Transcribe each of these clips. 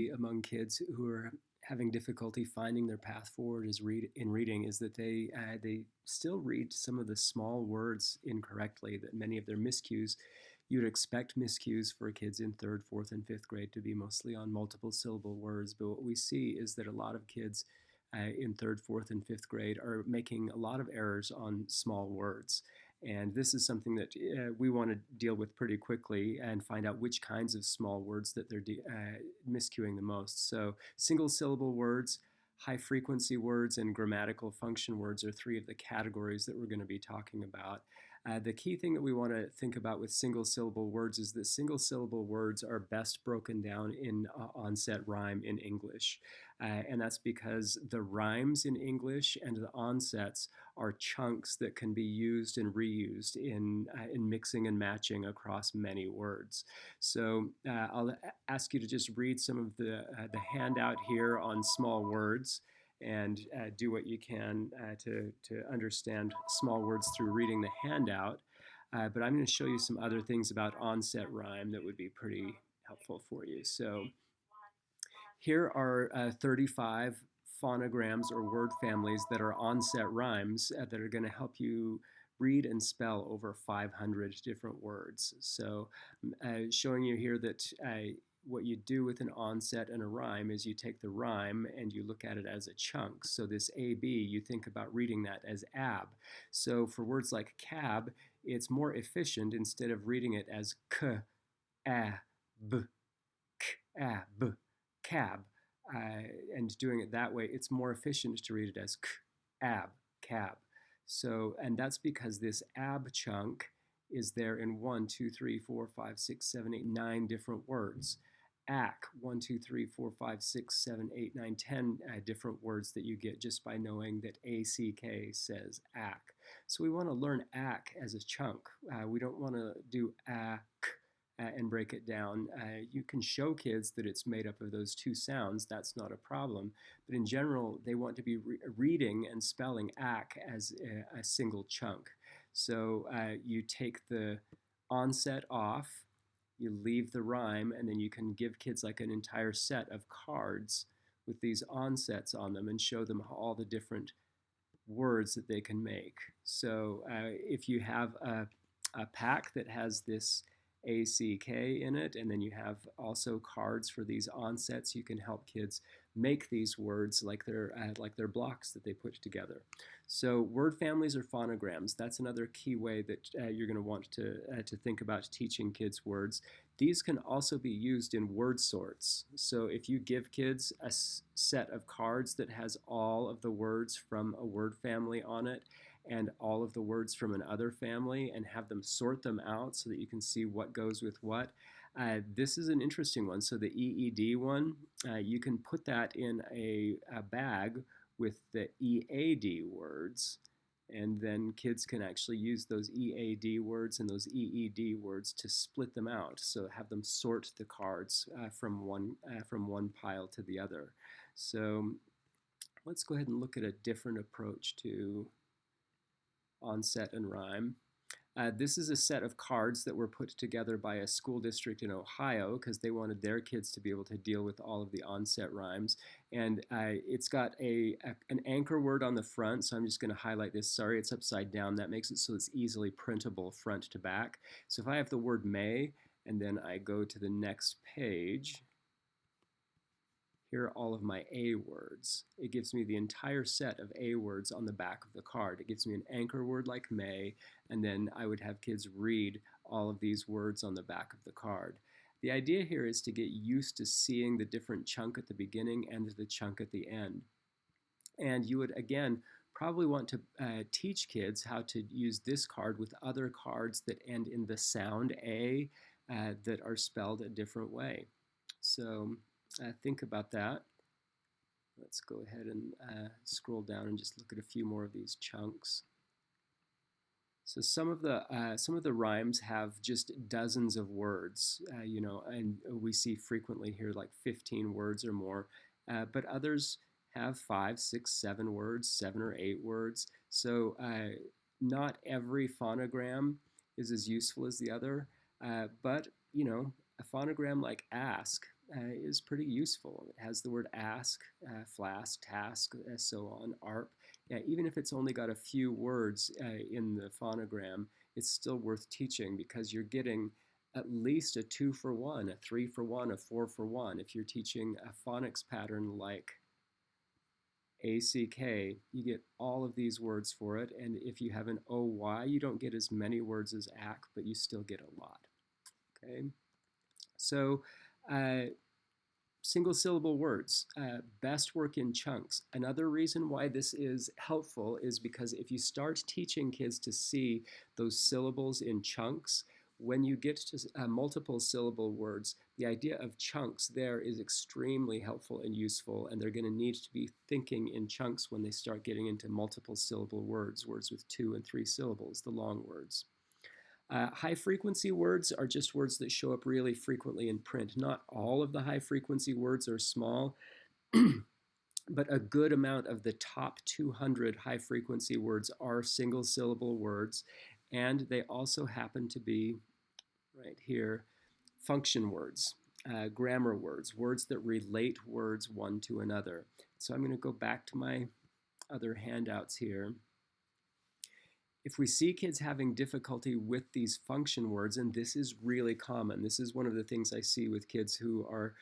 among kids who are having difficulty finding their path forward in reading is that they still read some of the small words incorrectly. That many of their miscues, you'd expect miscues for kids in third, fourth, and fifth grade to be mostly on multiple syllable words, but what we see is that a lot of kids in third, fourth, and fifth grade are making a lot of errors on small words. And this is something that we want to deal with pretty quickly and find out which kinds of small words that they're miscuing the most. So single syllable words, high frequency words, and grammatical function words are three of the categories that we're going to be talking about. The key thing that we want to think about with single syllable words is that single syllable words are best broken down in onset rhyme in English. And that's because the rhymes in English and the onsets are chunks that can be used and reused in mixing and matching across many words. So I'll ask you to just read some of the handout here on small words and do what you can to understand small words through reading the handout. But I'm going to show you some other things about onset rhyme that would be pretty helpful for you. So here are 35 phonograms or word families that are onset rhymes that are going to help you read and spell over 500 different words. So showing you here that what you do with an onset and a rhyme is you take the rhyme and you look at it as a chunk. So this AB, you think about reading that as ab. So for words like cab, it's more efficient instead of reading it as k, a, b, k, a, b, cab, and doing it that way, it's more efficient to read it as k, ab, cab. So, and that's because this ab chunk is there in 1, 2, 3, 4, 5, 6, 7, 8, 9 different words. Ack, 1, 2, 3, 4, 5, 6, 7, 8, 9, 10 different words that you get just by knowing that ACK says ack. So we want to learn ack as a chunk. We don't want to do ack and break it down. You can show kids that it's made up of those two sounds. That's not a problem. But in general, they want to be reading and spelling ack as a single chunk. So you take the onset off, you leave the rhyme, and then you can give kids like an entire set of cards with these onsets on them and show them all the different words that they can make. So if you have a pack that has this ACK in it, and then you have also cards for these onsets, you can help kids make these words like they're blocks that they put together. So word families or phonograms, that's another key way that you're going to want to think about teaching kids words. These can also be used in word sorts. So if you give kids a set of cards that has all of the words from a word family on it, and all of the words from another family, and have them sort them out so that you can see what goes with what. This is an interesting one. So the EED one, you can put that in a bag with the EAD words, and then kids can actually use those EAD words and those EED words to split them out. So have them sort the cards from one pile to the other. So let's go ahead and look at a different approach to onset and rhyme. This is a set of cards that were put together by a school district in Ohio because they wanted their kids to be able to deal with all of the onset rhymes. And it's got an anchor word on the front, so I'm just going to highlight this. Sorry, it's upside down. That makes it so it's easily printable front to back. So if I have the word may, and then I go to the next page, here are all of my A words. It gives me the entire set of A words on the back of the card. It gives me an anchor word like may, and then I would have kids read all of these words on the back of the card. The idea here is to get used to seeing the different chunk at the beginning and the chunk at the end. And you would, again, probably want to teach kids how to use this card with other cards that end in the sound A that are spelled a different way. So think about that. Let's go ahead and scroll down and just look at a few more of these chunks. So some of the rhymes have just dozens of words, and we see frequently here like 15 words or more, but others have 5, 6, 7 words, 7 or 8 words. So not every phonogram is as useful as the other, but a phonogram like ask is pretty useful. It has the word ask, flask, task, so on, ARP. Even if it's only got a few words in the phonogram, it's still worth teaching because you're getting at least a 2 for 1, a 3 for 1, a 4 for 1. If you're teaching a phonics pattern like ACK, you get all of these words for it. And if you have an OY, you don't get as many words as ACK, but you still get a lot. Okay, so single syllable words best work in chunks. Another reason why this is helpful is because if you start teaching kids to see those syllables in chunks, when you get to multiple syllable words, the idea of chunks there is extremely helpful and useful, and they're going to need to be thinking in chunks when they start getting into multiple syllable words, words with 2 and 3 syllables, the long words. High frequency words are just words that show up really frequently in print. Not all of the high frequency words are small, but a good amount of the top 200 high frequency words are single syllable words, and they also happen to be, right here, function words, grammar words, words that relate words one to another. So I'm going to go back to my other handouts here. If we see kids having difficulty with these function words, and this is really common, this is one of the things I see with kids who are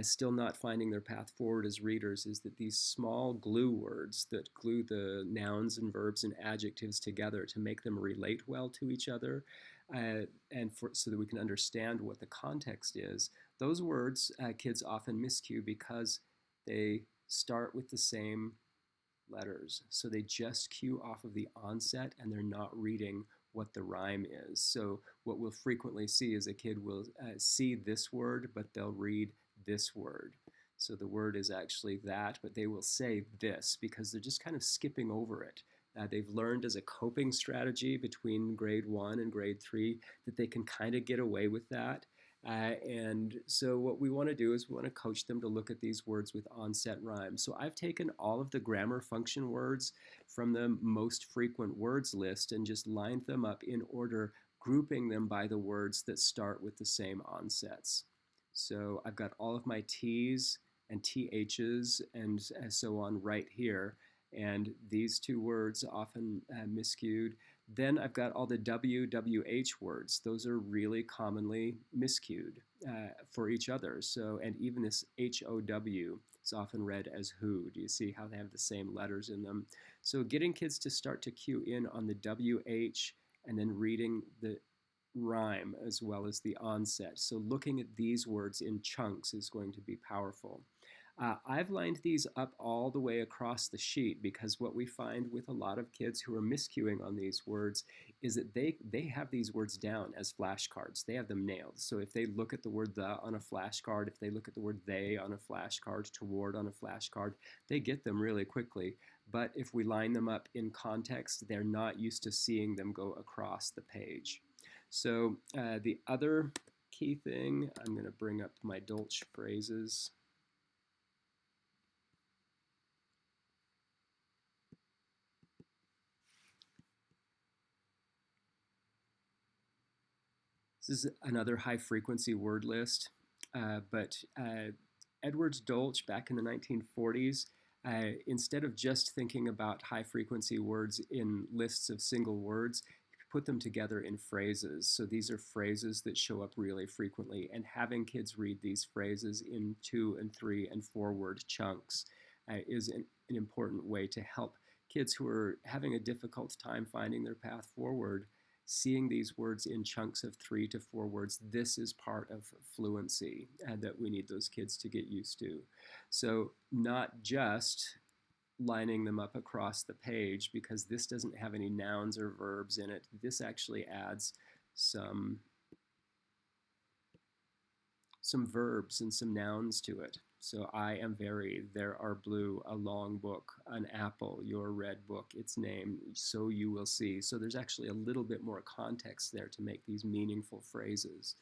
still not finding their path forward as readers, is that these small glue words that glue the nouns and verbs and adjectives together to make them relate well to each other, so that we can understand what the context is, those words kids often miscue because they start with the same letters. So they just cue off of the onset and they're not reading what the rhyme is. So what we'll frequently see is a kid will see this word, but they'll read this word. So the word is actually that, but they will say this because they're just kind of skipping over it. They've learned as a coping strategy between grade 1 and grade 3 that they can kind of get away with that. And so what we want to do is we want to coach them to look at these words with onset rhymes. So I've taken all of the grammar function words from the most frequent words list and just lined them up in order, grouping them by the words that start with the same onsets. So I've got all of my T's and THs and so on right here. And these two words often miscued. Then I've got all the WH words. Those are really commonly miscued for each other. So, and even this HOW is often read as who. Do you see how they have the same letters in them? So getting kids to start to cue in on the WH and then reading the rhyme as well as the onset. So looking at these words in chunks is going to be powerful. I've lined these up all the way across the sheet because what we find with a lot of kids who are miscuing on these words is that they have these words down as flashcards. They have them nailed. So if they look at the word the on a flashcard, if they look at the word they on a flashcard, toward on a flashcard, they get them really quickly. But if we line them up in context, they're not used to seeing them go across the page. So the other key thing, I'm going to bring up my Dolch phrases. This is another high frequency word list, but Edwards Dolch back in the 1940s, instead of just thinking about high frequency words in lists of single words, he put them together in phrases. So these are phrases that show up really frequently, and having kids read these phrases in 2 and 3 and 4 word chunks is an important way to help kids who are having a difficult time finding their path forward. Seeing these words in chunks of 3 to 4 words, this is part of fluency that we need those kids to get used to. So not just lining them up across the page because this doesn't have any nouns or verbs in it. This actually adds some verbs and some nouns to it. So I am very, there are blue, a long book, an apple, your red book, its name, so you will see. So there's actually a little bit more context there to make these meaningful phrases.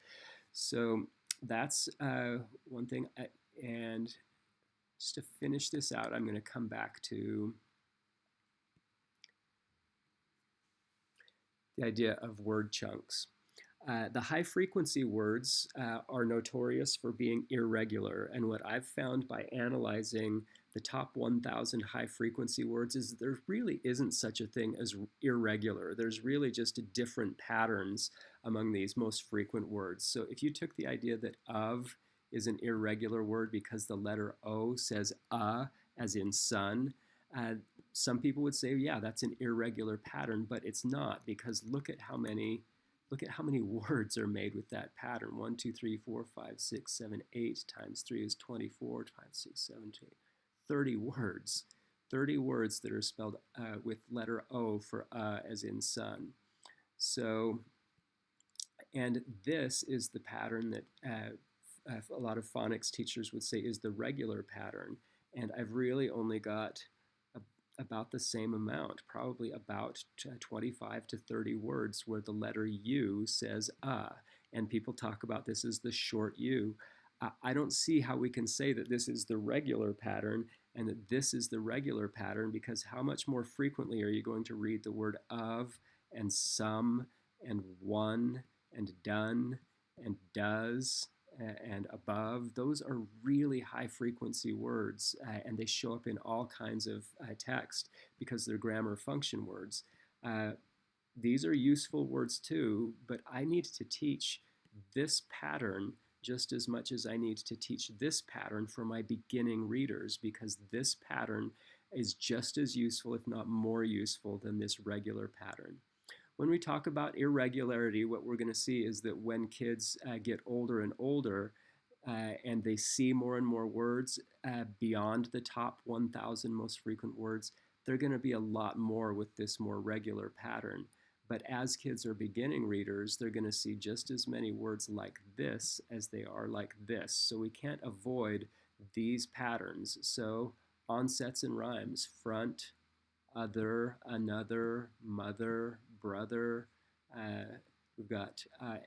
So that's one thing. And just to finish this out, I'm going to come back to the idea of word chunks. The high frequency words are notorious for being irregular. And what I've found by analyzing the top 1,000 high frequency words is there really isn't such a thing as irregular. There's really just different patterns among these most frequent words. So if you took the idea that of is an irregular word because the letter O says as in sun, uh, some people would say, yeah, that's an irregular pattern, but it's not, because look at how many words are made with that pattern. 1, 2, 3, 4, 5, 6, 7, 8 times 3 is 24, 5, 6, 7, 8, 30 words. 30 words that are spelled with letter O for as in sun. So, and this is the pattern that a lot of phonics teachers would say is the regular pattern. And I've really only got about the same amount, probably about 25 to 30 words where the letter U says and people talk about this as the short U. I don't see how we can say that this is the regular pattern and that this is the regular pattern, because how much more frequently are you going to read the word of and some and one and done and does and above? Those are really high frequency words, and they show up in all kinds of text because they're grammar function words. These are useful words too, but I need to teach this pattern just as much as I need to teach this pattern for my beginning readers, because this pattern is just as useful, if not more useful, than this regular pattern. When we talk about irregularity, what we're going to see is that when kids get older and older and they see more and more words beyond the top 1,000 most frequent words, they're going to be a lot more with this more regular pattern. But as kids are beginning readers, they're going to see just as many words like this as they are like this. So we can't avoid these patterns. So onsets and rhymes: front, other, another, mother, brother. We've got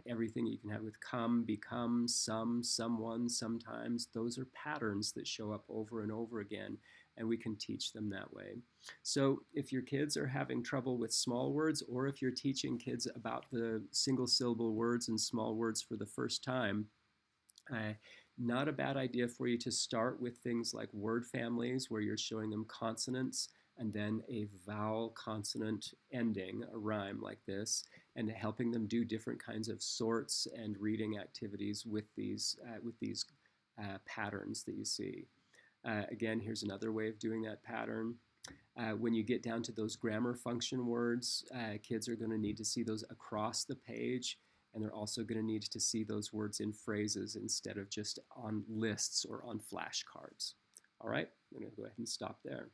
everything you can have with come, become, some, someone, sometimes. Those are patterns that show up over and over again, and we can teach them that way. So if your kids are having trouble with small words, or if you're teaching kids about the single syllable words and small words for the first time, not a bad idea for you to start with things like word families, where you're showing them consonants and then a vowel consonant ending, a rhyme like this, and helping them do different kinds of sorts and reading activities with these patterns that you see. Again, here's another way of doing that pattern. When you get down to those grammar function words, kids are going to need to see those across the page, and they're also going to need to see those words in phrases instead of just on lists or on flashcards. All right, I'm going to go ahead and stop there.